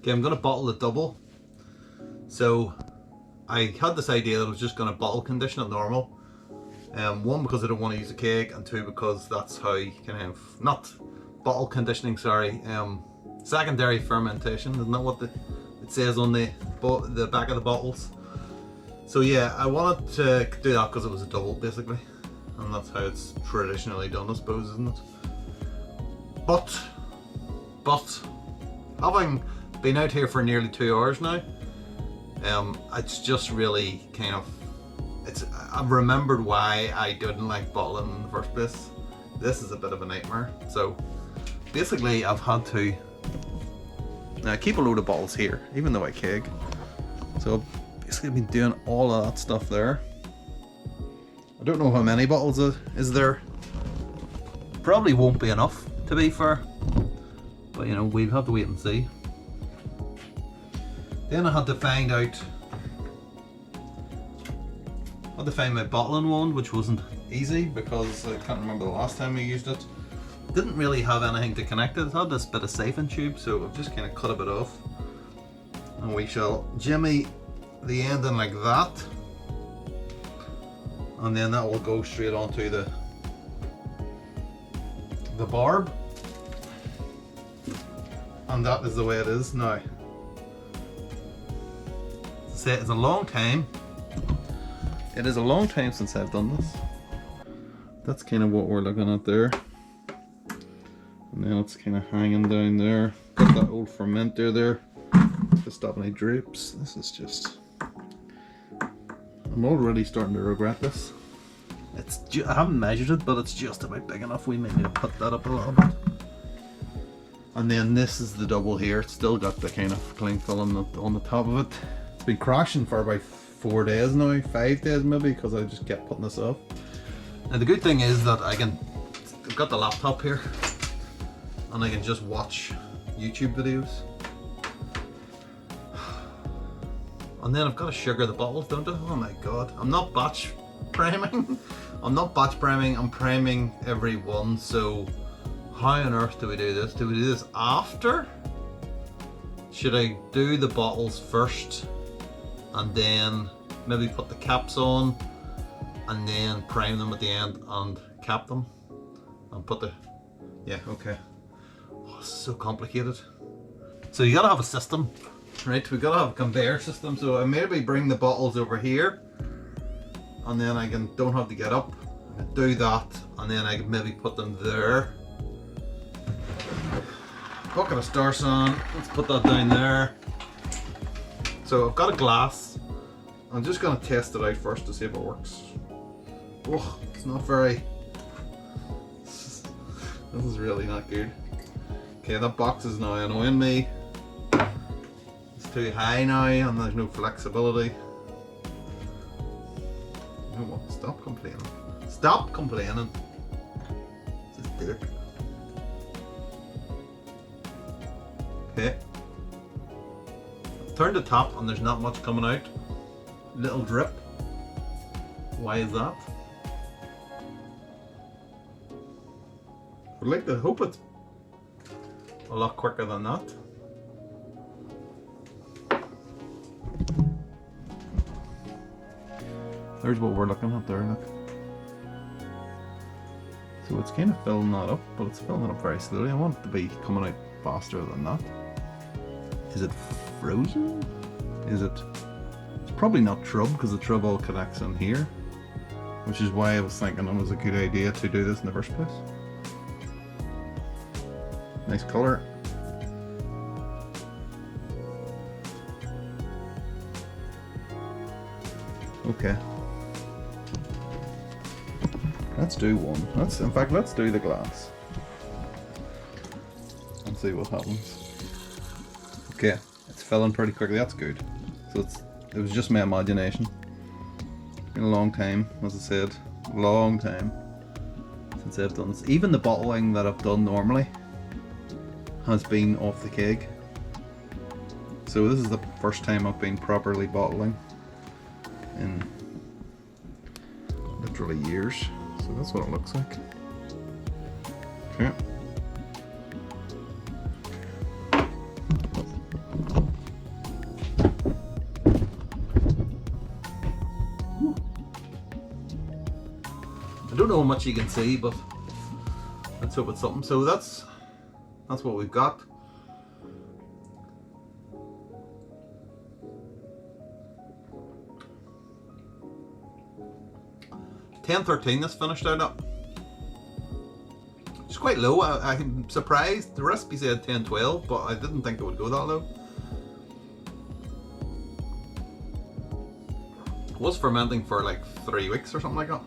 Okay, I'm gonna bottle the double. So I had this idea that I was just gonna bottle condition it normal. One, because I don't want to use a keg, and two, because that's how you can have, not bottle conditioning, sorry, secondary fermentation, isn't that what it says on the back of the bottles? So yeah, I wanted to do that because it was a double basically, and that's how it's traditionally done, I suppose, isn't it? But having been out here for nearly 2 hours now, it's just really kind of, I've remembered why I didn't like bottling in the first place. This is a bit of a nightmare. So basically I've had to keep a load of bottles here, even though I keg. So basically I've been doing all of that stuff there. I don't know how many bottles is there. Probably won't be enough, to be fair. But you know, we'll have to wait and see. Then I had to find my bottling wand, which wasn't easy because I can't remember the last time we used it. Didn't really have anything to connect it. It had this bit of siphon tube, so I've just kind of cut a bit off. And we shall jimmy the end in like that. And then that will go straight onto the barb. And that is the way it is now. Say it's a long time. It is a long time since I've done this. That's kind of what we're looking at there. And then it's kind of hanging down there. Got that old fermenter there to stop any drapes. This is just, I'm already starting to regret this. I haven't measured it, but it's just about big enough. We may need to put that up a little bit. And then this is the double here. It's still got the kind of cling film on the top of it. It's been crashing for about 4 days now, 5 days maybe, because I just kept putting this off. Now the good thing is that I've got the laptop here, and I can just watch YouTube videos. And then I've got to sugar the bottles, don't I? Oh my god. I'm not batch priming. I'm priming every one, so how on earth do we do this? Do we do this after? Should I do the bottles first and then maybe put the caps on and then prime them at the end and cap them and put the, yeah, okay. Oh, it's so complicated. So you gotta have a system, right? We gotta have a conveyor system. So I maybe bring the bottles over here and then I don't have to get up. I can do that and then I can maybe put them there. Bucket of Star San, let's put that down there. So I've got a glass. I'm just going to test it out first to see if it works. Oh, it's not very... This is really not good. Okay, that box is now annoying me. It's too high now and there's no flexibility. You know what? Stop complaining. Stop complaining. Just do it. Okay. Turn the top and there's not much coming out. Little drip. Why is that? I'd like to hope it's a lot quicker than that. There's what we're looking at there, look. So it's kind of filling that up, but it's filling it up very slowly. I want it to be coming out faster than that. Is it frozen? Is it? It's probably not trub because the trub all connects in here, which is why I was thinking it was a good idea to do this in the first place. Nice color. Okay. Let's do one. In fact, let's do the glass and see what happens. Okay, it's filling pretty quickly. That's good. So it was just my imagination. It's been a long time, as I said, long time since I've done this. Even the bottling that I've done normally has been off the keg. So this is the first time I've been properly bottling in literally years. So that's what it looks like. Okay. know how much you can see, but let's hope it's something. So that's what we've got. $10.13 this finished out at. It's quite low. I'm surprised. The recipe said $10.12, but I didn't think it would go that low. It was fermenting for like 3 weeks or something like that.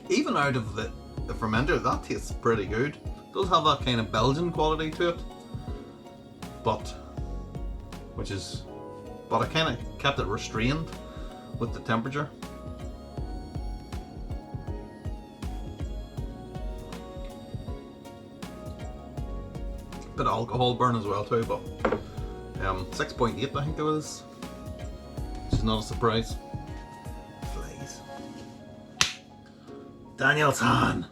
Even out of the fermenter, that tastes pretty good. It does have that kind of Belgian quality to it, but I kind of kept it restrained with the temperature. Bit of alcohol burn as well too, but 6.8 I think it was, which is not a surprise. Flies. Danielson.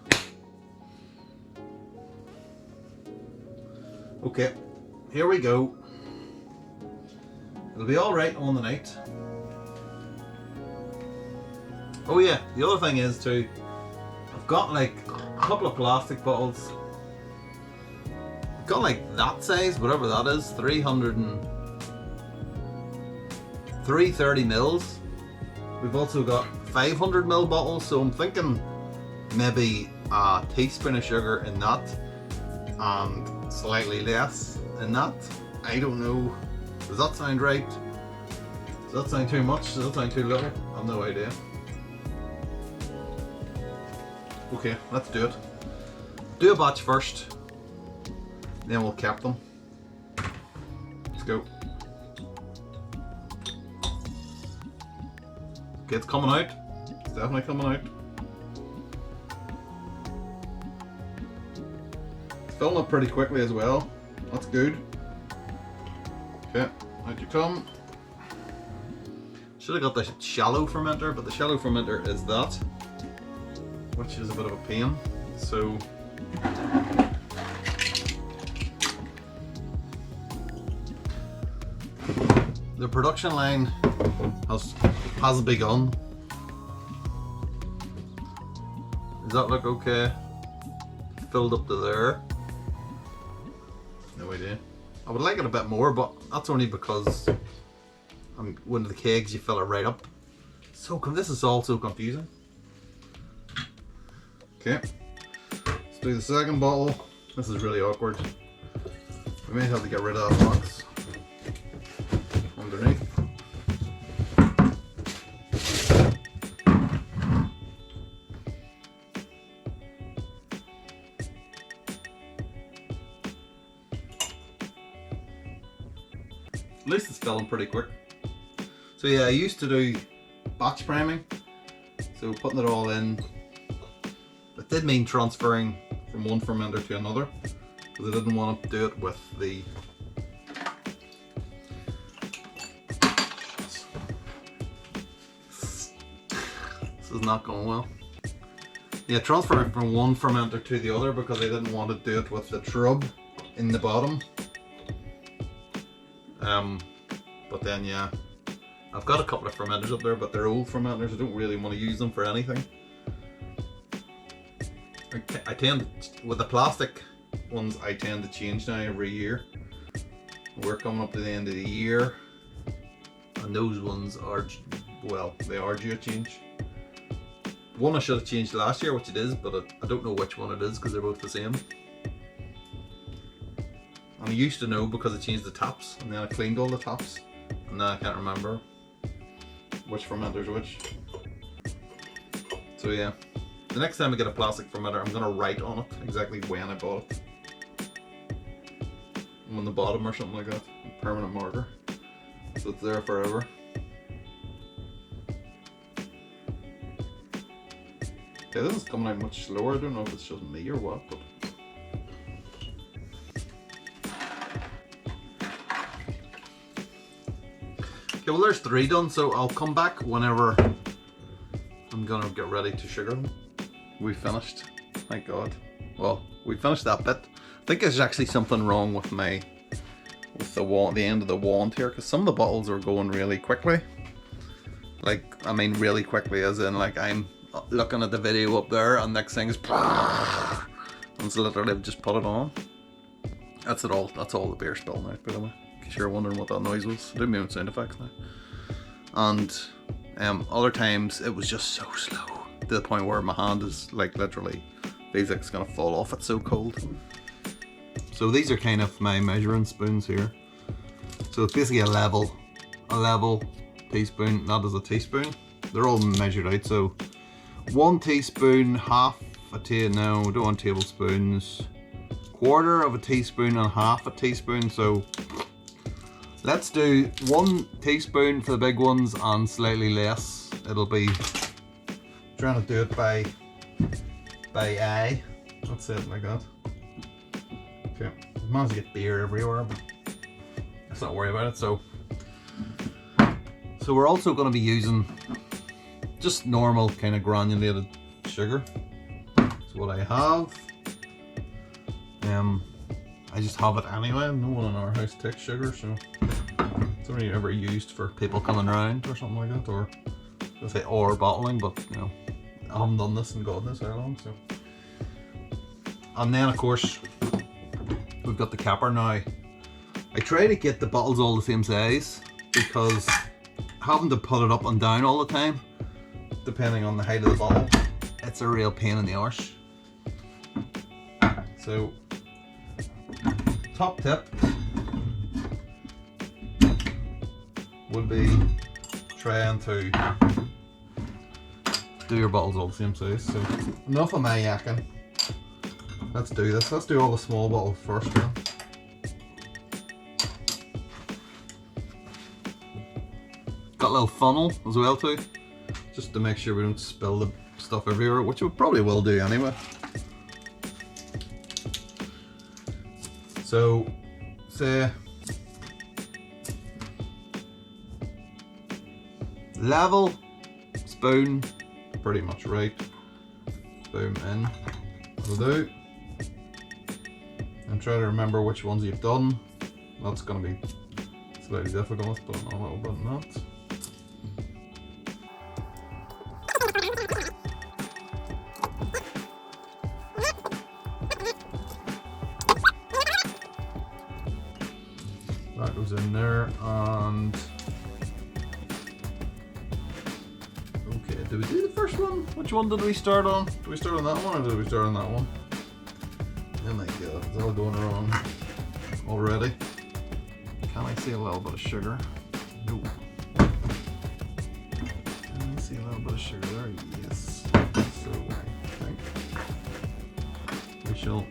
Okay, here we go. It'll be alright on the night. Oh yeah, the other thing is too, I've got like a couple of plastic bottles. I've got like that size, whatever that is, 330 mils. We've also got 500 ml bottles, so I'm thinking maybe a teaspoon of sugar in that and slightly less in that. I don't know. Does that sound right? Does that sound too much? Does that sound too little? I have no idea. Okay, let's do it. Do a batch first, then we'll cap them. Let's go. Okay, it's coming out. It's definitely coming out. It's filling up pretty quickly as well. That's good. Okay, out you come. Should have got the shallow fermenter, but the shallow fermenter is that, which is a bit of a pain. So the production line has begun. Does that look okay? Filled up to there. No idea. I would like it a bit more, but that's only because one of the kegs you fill it right up. So this is all so confusing. Okay, let's do the second bottle. This is really awkward. We may have to get rid of that box underneath. At least it's filling pretty quick. So yeah, I used to do batch priming, so putting it all in. It did mean transferring from one fermenter to another, because I didn't want to do it with the this is not going well. Yeah, transferring from one fermenter to the other because I didn't want to do it with the trub in the bottom. But then yeah, I've got a couple of fermenters up there, but they're old fermenters. I don't really want to use them for anything. I tend, with the plastic ones, I tend to change now every year. We're coming up to the end of the year, and those ones are, well, they are due a change. One I should have changed last year, which it is, but I don't know which one it is because they're both the same. And I used to know because I changed the taps, and then I cleaned all the taps, and now I can't remember which fermenter's which. So yeah, the next time I get a plastic fermenter, I'm going to write on it exactly when I bought it. On the bottom or something like that, a permanent marker, so it's there forever. Yeah, this is coming out much slower. I don't know if it's just me or what, but okay, well there's 3 done, so I'll come back whenever I'm gonna get ready to sugar them. We finished, thank God. Well, we finished that bit. I think there's actually something wrong with the end of the wand here, because some of the bottles are going really quickly. Like, I mean really quickly, as in like I'm looking at the video up there and next thing is and it's literally I've just put it on. That's it all. That's all the beer spilling out, by the way. In case you're wondering what that noise was. I do my own sound effects now. And other times it was just so slow to the point where my hand is like literally feels like it's gonna fall off. It's so cold. So these are kind of my measuring spoons here. So it's basically a level teaspoon. That is a teaspoon. They're all measured out. So 1 teaspoon, half a no, we don't want tablespoons. 1/4 of a teaspoon and half a teaspoon. So let's do 1 teaspoon for the big ones and slightly less. It'll be trying to do it by eye. Let's say it like that. Okay, I managed to get beer everywhere, but let's not worry about it. So we're also going to be using just normal kind of granulated sugar. That's what I have. I just have it anyway. No one in our house takes sugar, so it's only ever used for people coming around or something like that, or I say or bottling, but you know, I haven't done this in God knows how long. So, and then of course we've got the capper now. I try to get the bottles all the same size because having to put it up and down all the time, depending on the height of the bottle, it's a real pain in the arse. So, top tip would be trying to do your bottles all the same size. So, enough of my yakking. Let's do this. Let's do all the small bottles first then. Got a little funnel as well too, just to make sure we don't spill the stuff everywhere, which we probably will do anyway. So, say level, spoon, pretty much right. Boom in, that'll do. And try to remember which ones you've done. That's going to be slightly difficult. Let's put it on a little bit in that. That goes in there, and okay, did we do the first one? Which one did we start on? Did we start on that one or did we start on that one? Oh my god, it's all going wrong already. Can I see a little bit of sugar? No. Can I see a little bit of sugar there? Yes. So I think we shall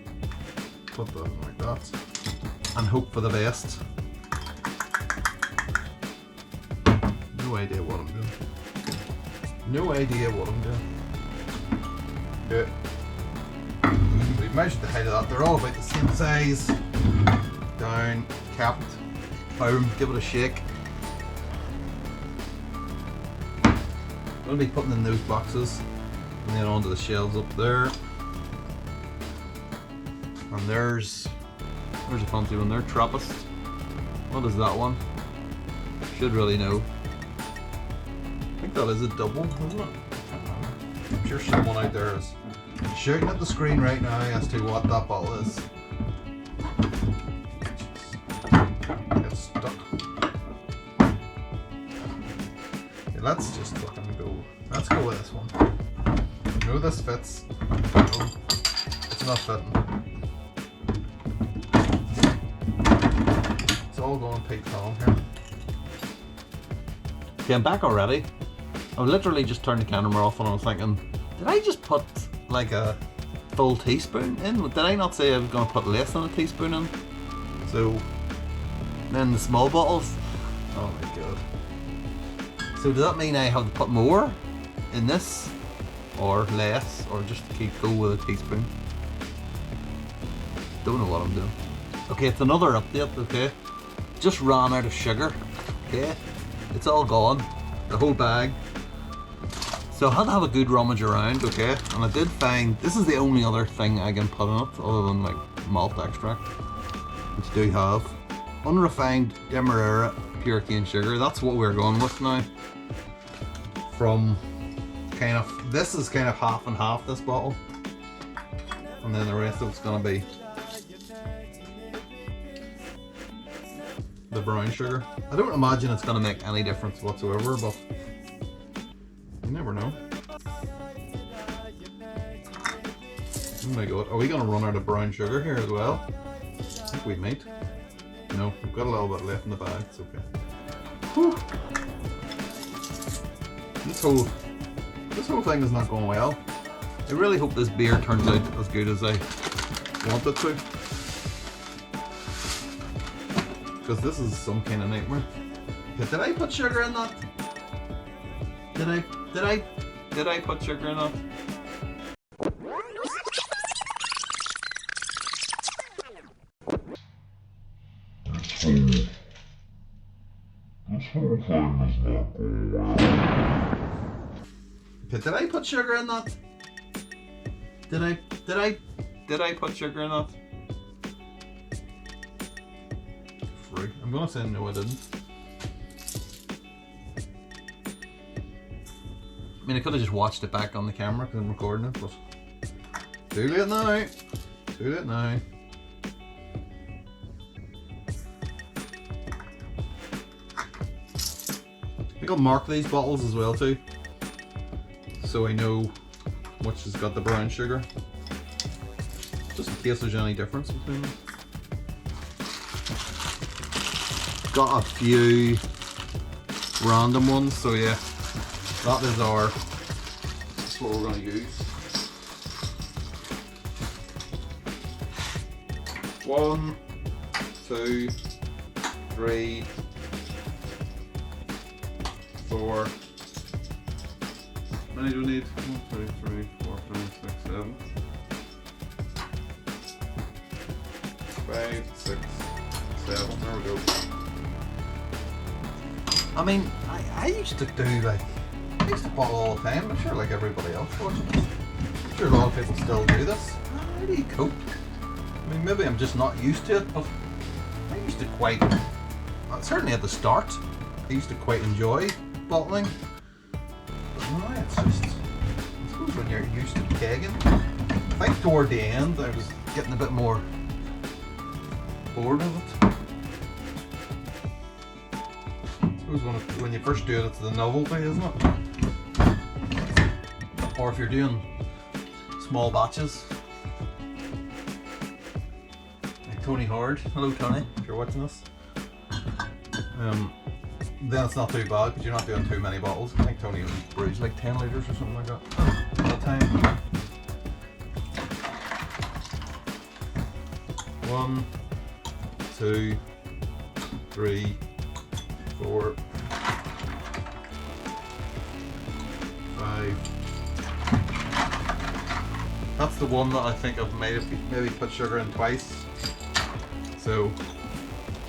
put that in like that and hope for the best. No idea what I'm doing. No idea what I'm doing. Okay. We've measured the height of that. They're all about the same size. Down, capped. Boom, give it a shake. We'll be putting in those boxes and then onto the shelves up there. And there's a fancy one there, Trappist. What is that one? Should really know. I think that is a double, isn't it? I'm sure someone out there is shouting at the screen right now as to what that bottle is. Get stuck. Okay, let's just fucking go. Let's go with this one. I know this fits. No, it's not fitting. It's all going peak on here. Okay, I'm back already. I literally just turned the camera off and I was thinking, did I just put like a full teaspoon in? Did I not say I was going to put less than a teaspoon in? So then the small bottles, oh my god. So does that mean I have to put more in this or less, or just keep going with a teaspoon? Don't know what I'm doing. Okay, it's another update, okay? Just ran out of sugar, okay? It's all gone, the whole bag. So I had to have a good rummage around, okay? And I did find, this is the only other thing I can put in it other than like malt extract, which I do have. Unrefined Demerara pure cane sugar, that's what we're going with now. from kind of, this is kind of half and half, this bottle, and then the rest of it's gonna be the brown sugar. I don't imagine it's gonna make any difference whatsoever, but you never know. Oh my god, are we gonna run out of brown sugar here as well? I think we might. No, we've got a little bit left in the bag, it's okay. Whew. This whole thing is not going well. I really hope this beer turns out as good as I want it to, because this is some kind of nightmare. Did I put sugar in that? Did I put sugar in that? This whole thing is not going well. Did I put sugar in that? Did I put sugar in that? Freak. I'm gonna say no, I didn't. I mean, I could have just watched it back on the camera because I'm recording it, but too late now. Too late now. I think I'll mark these bottles as well too, so I know which has got the brown sugar, just in case there's any difference between them. Got a few random ones, so yeah, that's what we're going to use. 1, 2, 3, 4. How many do we need? 1, 2, 3, 4, 5, 6, 7. 5, 6, 7. There we go. I mean, I used to do I used to bottle all the time. I'm sure like everybody else was. I'm sure a lot of people still do this. How do you cope? I mean, maybe I'm just not used to it, but I used to quite, certainly at the start, I used to quite enjoy bottling. But now it's just, I suppose when you're used to kegging, I think toward the end I was getting a bit more bored of it. I suppose when you first do it, it's the novelty, isn't it? Or if you're doing small batches. Like Tony Hard. Hello Tony, if you're watching this. Then it's not too bad because you're not doing too many bottles. I think Tony brews like 10 litres or something like that at a time. 1, 2, 3, 4, 5. That's the one that I think I've maybe put sugar in twice. So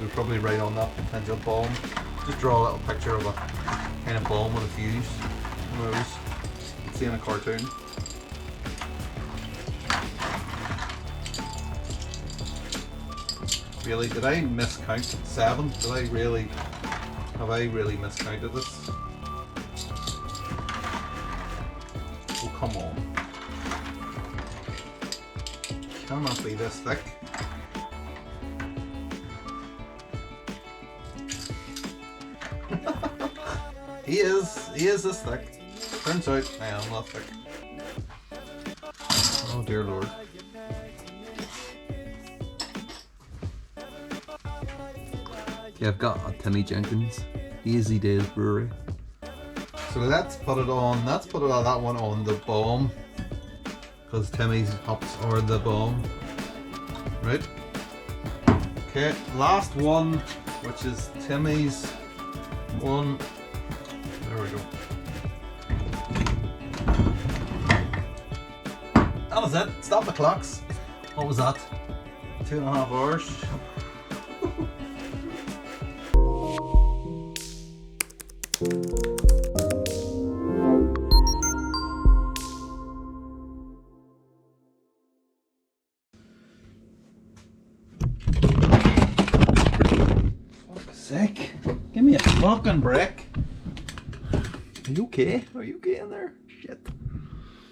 we're probably right on that potential bomb. Just draw a little picture of a kind of bomb with a fuse. One of those you see in a cartoon. Really, did I miscount 7? Have I really miscounted this? Oh, come on. Cannot be this thick. He is this thick. Turns out I am not thick. Oh dear Lord. Yeah, I've got a Timmy Jenkins Easy Days Brewery. So let's put that one on the bomb, because Timmy's hops are the bomb. Right? Okay, last one, which is Timmy's one. There we go. That was it. Stop the clocks. What was that? 2.5 hours. Fuck's sake. Give me a fucking break. Are you okay? Are you okay in there? Shit.